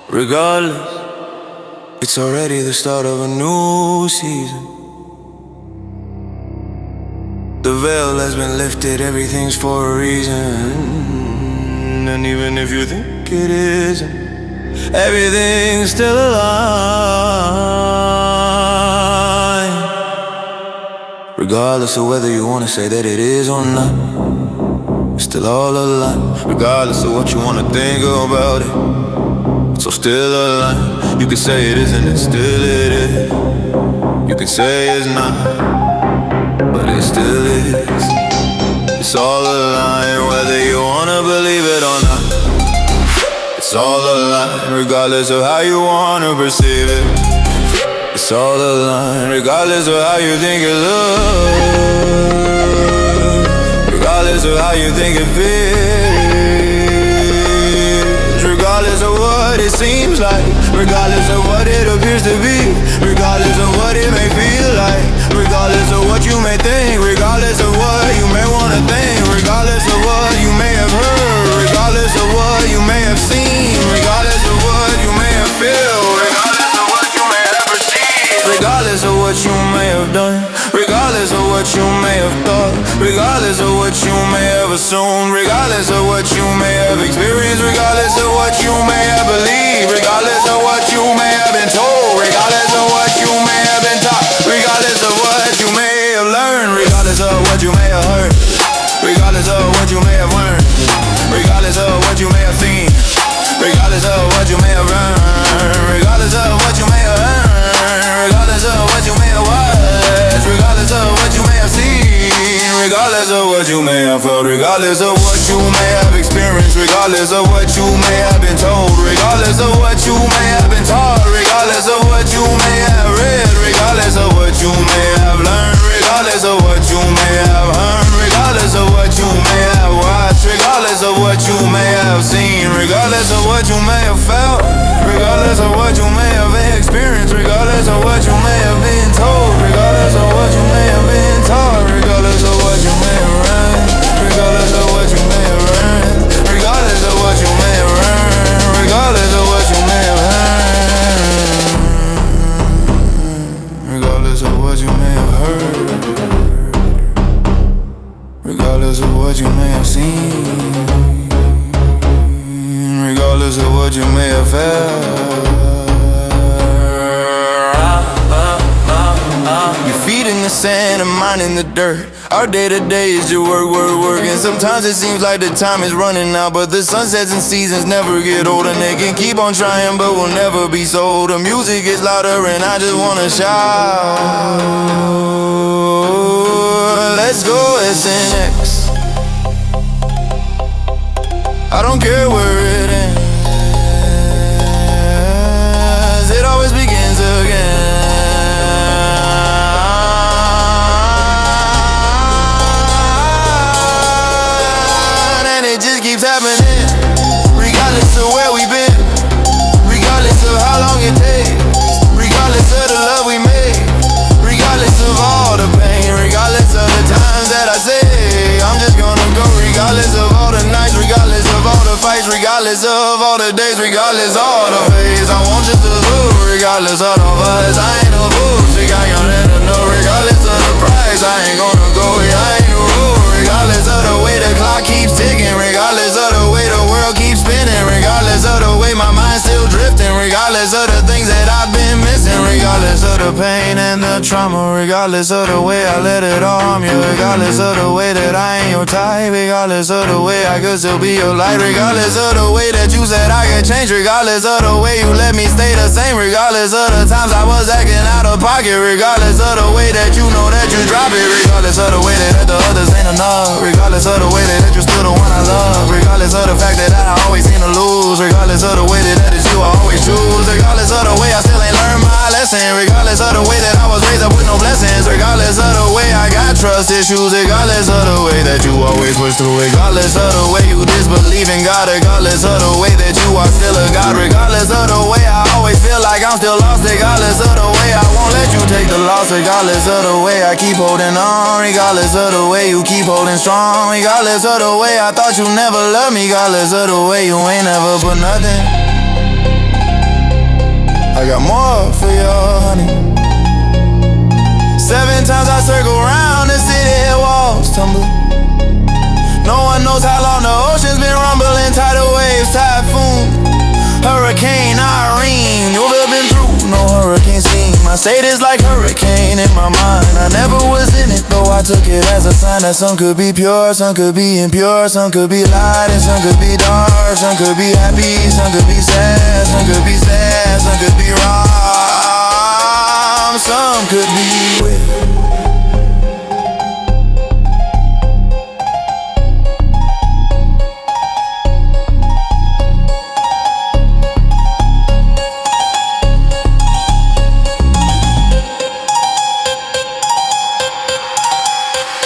Regardless, it's already the start of a new season. The veil has been lifted, everything's for a reason. And even if you think it isn't, everything's still alive. Regardless of whether you wanna say that it is or not, it's still all alive. Regardless of what you wanna think about it, so still alive. You can say it isn't, and still it is. You can say it's not, but it still is. It's all alive, whether you wanna believe it or not. It's all alive, regardless of how you wanna perceive it. It's all alive, regardless of how you think it looks, regardless of how you think it feels, regardless of what it seems like, regardless of what it appears to be, regardless of what it may feel like, regardless of what you may think, regardless of what you may wanna think, regardless of what you may have heard, regardless of what you may have seen, regardless of what you may have felt, regardless of what you may have perceived, regardless of what you may have done, regardless of what you may have thought, regardless of what you may have assumed, regardless of what you may have experienced, regardless of what you may have believed, regardless of what you may have been told, regardless of what you may have been taught, regardless of what you may have learned, regardless of what you may have heard, regardless of what you may have learned, regardless of what you may have seen, regardless of what you may have earned, regardless of what you may have earned, regardless of what you may have watched, regardless of what you may have seen, regardless of what you may have felt, regardless of what you may have experienced, regardless of what you may have been told, regardless of what you may have been taught, regardless of what you may have read, regardless of what you may have learned, regardless of what you may have heard, regardless of what you may have watched, regardless of what you may have seen, regardless of what you may have felt, regardless of what you may have experienced, regardless of what you may have been told, regardless of what you may have been taught, regardless of what you may have learned, regardless of what you may have learned, regardless of what you may have learned, regardless of what you may have learned, regardless of what you may have heard, regardless of what you may have seen, regardless of what you may have felt. Your feet in the sand and mine in the dirt. Our day-to-day is your work. And sometimes it seems like the time is running out, but the sunsets and seasons never get old. And they can keep on trying, but will never be sold. The music is louder and I just wanna shout. Let's go SNX. I don't care where it ends, it always begins again. And it just keeps happening, regardless of where we've been, regardless of how long it takes, regardless of the love we made, regardless of all the pain, regardless of the times that I say I'm just gonna go, regardless of all the nights, regardless of all the fights, regardless of all the days, regardless of all the phase. I want you to lose, regardless of the buzz. I ain't no bullshit, I ain't let her know. Regardless of the price, I ain't gonna go, I ain't no rule. Regardless of the way the clock keeps ticking, regardless of the way the world keeps spinning, regardless of the way my mind's still drifting, regardless of the things that I've been missing, regardless of the pain and the trauma, regardless of the way I let it all harm you, regardless of the way that I ain't your type, regardless of the way I could still be your light, regardless of the way that you said I could change, regardless of the way you let me stay the same, regardless of the times I was acting out of pocket, regardless of the way that you know that you drop it, regardless of the way that the others ain't enough, regardless of the way that you're still the one I love, regardless of the fact that I always seem to lose, regardless of the way that it's you I always choose, regardless of the way I still ain't learned my lesson, regardless of the way that I was raised up with no blessings, regardless of the way I got trust issues, regardless of the way that you always push through, regardless of the way you disbelieve in God, regardless of the way that you are still a God, regardless of the way I I'm still lost regardless of the way. I won't let you take the loss regardless of the way. I keep holding on regardless of the way. You keep holding strong regardless of the way. I thought you never loved me regardless of the way. You ain't never put nothing. I got more for your honey. 7 times I circle round the city, walls tumble. No one knows how long the ocean's been rumbling. Tidal waves, typhoon, Hurricane Irene. You've ever been through no hurricane scene. My state is like hurricane in my mind. I never was in it, though I took it as a sign that some could be pure, some could be impure, some could be light and some could be dark, some could be happy, some could be sad, some could be sad, some could be wrong, some could be with.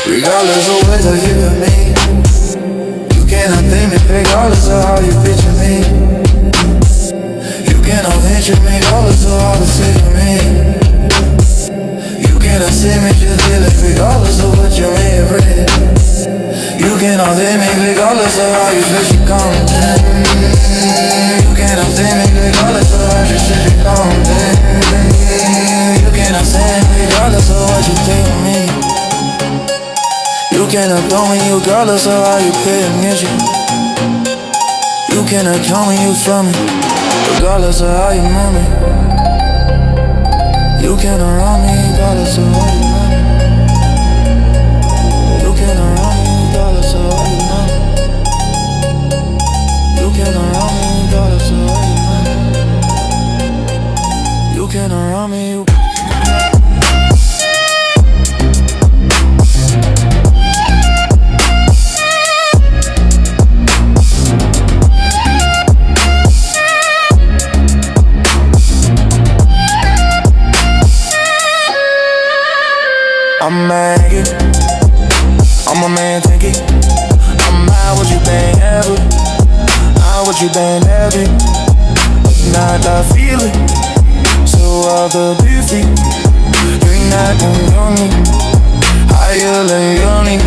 Regardless of what you hear me, you cannot think me regardless of how you picture me. You cannot venture me regardless of how you say to me. You cannot see me just feel it regardless of what you may have read. You cannot see me regardless of how you switch your content. You cannot see me regardless of how you switch your content. You cannot see me regardless of what you think of me. You cannot come when you regardless of how you pay attention. You cannot come when you from me, regardless of how you know me. You cannot run me regardless of how you know me. You cannot run me regardless of how you know me. You cannot run me regardless of how you know me. You cannot run me. I'm mad, I'm a man thinking. I'm mad what you been ever. How what you been ever. Not that feeling. So other beauty. Drink that on me. Higher than yawning.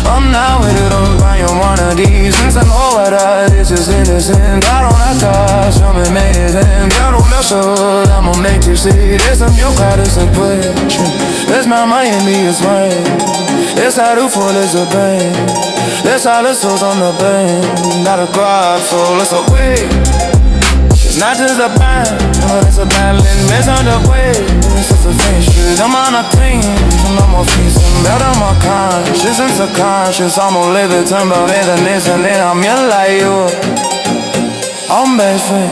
I'm not with it on buying one of these. Since I know what this is innocent. I don't have to show me amazing. I don't mess up, I'ma make you see. This I'm your crowd, it's a question. It's not Miami, it's mine. It's how the full is a pain. It's how the souls on the band. Not a crowd full, it's a wave. It's not just a band, but it's a battling mess on the way. It's just a finishes, I'm on a clean. I'm more feasting, better my conscious and subconscious. I'm gonna live it, turn about it and this and then I'm your like you. I'm best friend,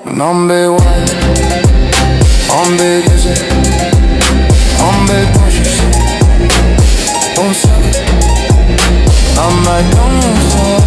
and I'm big one. I'm big vision, I'm big pushes. Don't suck it, I'm like don't suck.